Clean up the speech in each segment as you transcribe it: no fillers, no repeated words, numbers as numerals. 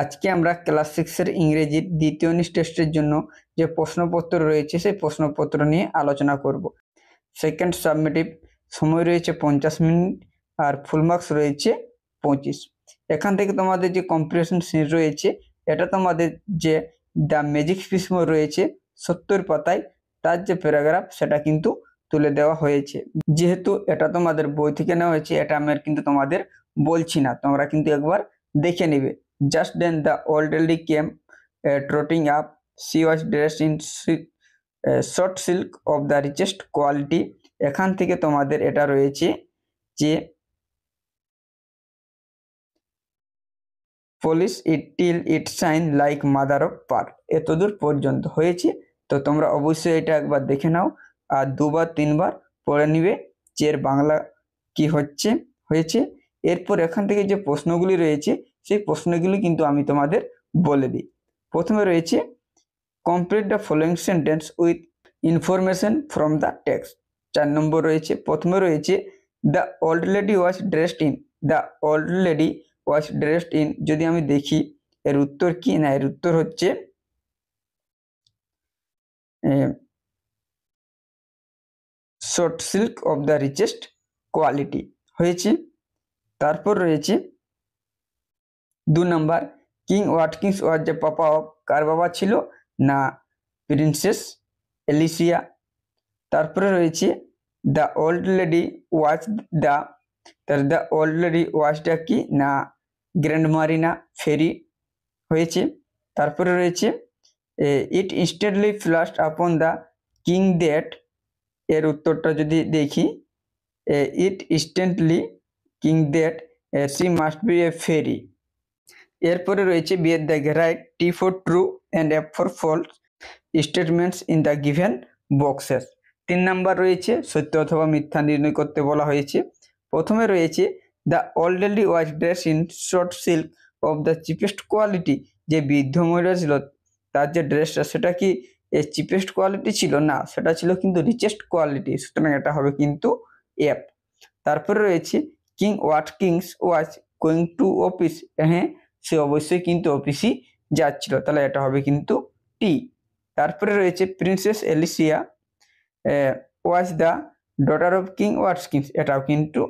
আজকে আমরা ক্লাস 6 ইংরেজির দ্বিতীয় টেস্টের জন্য যে প্রশ্নপত্র রয়েছে সেই প্রশ্নপত্র নিয়ে আলোচনা করব। সেকেন্ড সাবমিটিভ সময় রয়েছে 50 মিনিট আর ফুল মার্কস রয়েছে 25। এখান থেকে তোমাদের যে কম্প্রিহেনশন সিট রয়েছে এটা তোমাদের যে দ্য ম্যাজিক ফিশ রয়েছে 70 পাতায় তার যে প্যারাগ্রাফ সেটা কিন্তু তুলে দেওয়া হয়েছে। যেহেতু এটা তোমাদের বই থেকে নেওয়া হয়েছে এটা আমি আর কিন্তু তোমাদের বলছি না, তোমরা কিন্তু একবার দেখে নিবে। Just then the old lady came trotting up. She was dressed in short silk of the richest quality. এখান থেকে তোমাদের এটা রয়েছে যে polish it till it shine like mother of pearl। এতদূর পর্যন্ত হয়েছে, তো তোমরা অবশ্যই এটা একবার দেখে নাও আর দুবার তিনবার পড়ে নিবে যে এর বাংলা কি হয়েছে। এরপর এখান থেকে যে প্রশ্নগুলি রয়েছে সেই প্রশ্নগুলি কিন্তু আমি তোমাদের বলে দিই। প্রথমে রয়েছে complete the following sentence with information from the text. 4 নম্বর রয়েছে, প্রথমে রয়েছে the old lady was dressed in. The old lady was dressed in যদি আমি দেখি এর উত্তর কি না, এর উত্তর হচ্ছে short silk of the richest quality হয়েছে। তারপর রয়েছে 2 নম্বর king Watkins was the papa of. কার বাবা ছিল না প্রিন্সেস এলিসিয়া। তারপরে রয়েছে the old lady was the old lady ওয়াজটা কি না গ্র্যান্ড মারিনা ফেরি হয়েছে। তারপরে রয়েছে ইট instantly ফ্লাশড upon the king that. এর উত্তরটা যদি দেখি it instantly king that she must be a fairy. এরপরে রয়েছে B at the right T for true and F for false statements in the given boxes. 3 number রয়েছে সত্য অথবা মিথ্যা নির্ণয় করতে বলা হয়েছে। প্রথমে রয়েছে the old lady was dress in short silk of the cheapest quality. যে বৃদ্ধ মহিলা ছিল তার যে ড্রেসটা সেটা কি চিপেস্ট কোয়ালিটি ছিল না, সেটা ছিল কিন্তু রিচেস্ট কোয়ালিটি, সুতরাং এটা হবে কিন্তু এফ। তারপরে রয়েছে king Watkins was going to office. হ্যাঁ, সে অবশ্যই কিন্তু অফিসই যাচ্ছিল, তাহলে এটা হবে কিন্তু টি। তারপরে রয়েছে princess Alicia was the daughter of king Watkins, এটাও কিন্তু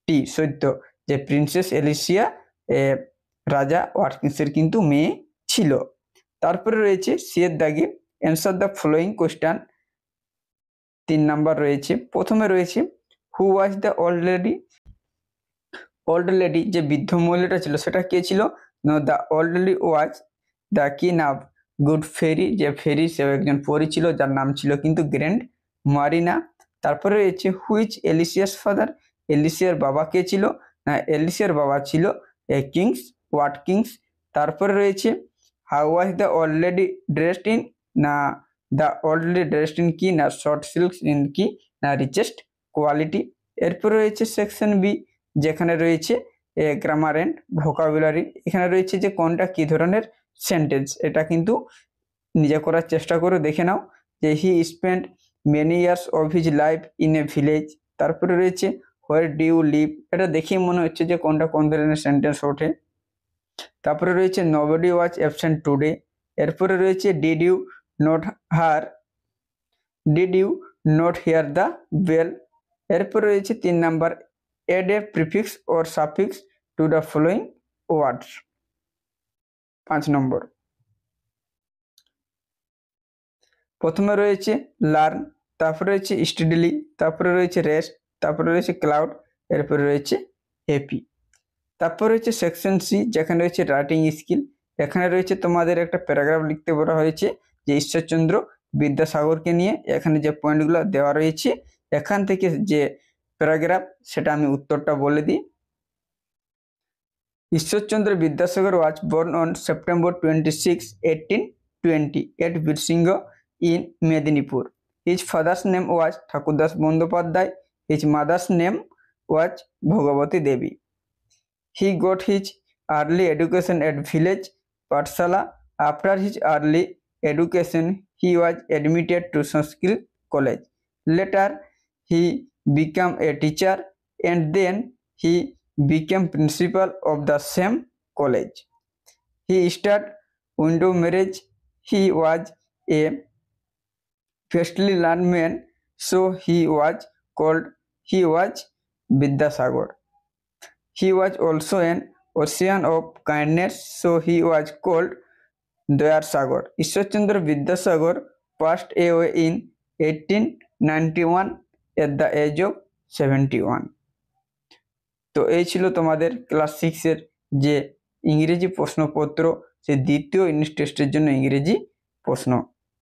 টি সত্য, যে প্রিন্সেস এলিসিয়া রাজা ওয়াটকিন্সের কিন্তু মেয়ে ছিল। তারপরে রয়েছে সিয়ের দাগে answer the following question. 3 number রয়েছে, প্রথমে রয়েছে who was the old lady. Old lady যে বৃদ্ধ মহিলাটা ছিল সেটা কে ছিল না the old lady was the queen of good fairy. যে ফেরি সে একজন পরী ছিল যার নাম ছিল কিন্তু গ্র্যান্ড মারিনা। তারপরে রয়েছে হুইচ এলিসিয়াস ফাদার। এলিসিয়ার বাবা কে ছিল না এলিসিয়ার বাবা ছিল কিংস ওয়াটকিন্স। তারপরে রয়েছে how was the old lady dressed in না the old lady dressed in কি না শর্ট সিল্ক ইন কি না রিচেস্ট কোয়ালিটি। এরপরে রয়েছে সেকশন বি যেখানে রয়েছে গ্রামার অ্যান্ড ভোকাবুলারি। এখানে রয়েছে যে কোনটা কি ধরনের সেন্টেন্স, এটা কিন্তু নিজে করার চেষ্টা করে দেখে নাও। যে he spend many years of his life in a village. তারপরে রয়েছে হোয়ার ডু ইউ লিভ, এটা দেখেই মনে হচ্ছে যে কোনটা কোন ধরনের সেন্টেন্স ওঠে। তারপরে রয়েছে নোবডি ওয়াজ অ্যাবসেন্ট টুডে। এরপরে রয়েছে did you not hear the bell. এরপরে রয়েছে 3 number add a prefix or suffix to the following words। 5 নম্বর, প্রথমে রয়েছে লার্ন, তারপরে রয়েছে স্টাডিলি, তারপরে রয়েছে রেস্ট, তারপরে রয়েছে ক্লাউড, এরপরে রয়েছে হ্যাপি। তারপর রয়েছে সেকশন সি যেখানে রয়েছে রাইটিং স্কিল। এখানে রয়েছে তোমাদের একটা প্যারাগ্রাফ লিখতে বলা হয়েছে যে ঈশ্বরচন্দ্র বিদ্যাসাগরকে নিয়ে। এখানে যে পয়েন্টগুলো দেওয়া রয়েছে এখান থেকে যে প্যারাগ্রাফ সেটা আমি উত্তরটা বলে দিই। Ishwarchandra Vidyasagar was born on September 26, 1820 at Birsingha in Medinipur. His father's name was Thakurdas Bandyopadhyay. His mother's name was Bhagavati Devi. He got his early education at village pathshala. After his early education he was admitted to Sanskrit college. Later he became a teacher and then he became principal of the same college. He started window marriage. He was a fastly learned man, so he was Vidyasagar. He was also an ocean of kindness, so he was called Dayasagar. Ishwarchandra Vidyasagar passed away in 1891 at the age of 71. তো এই ছিল তোমাদের class 6 এর যে ইংরেজি প্রশ্নপত্র, সে দ্বিতীয় unit টেস্টের জন্য ইংরেজি প্রশ্ন।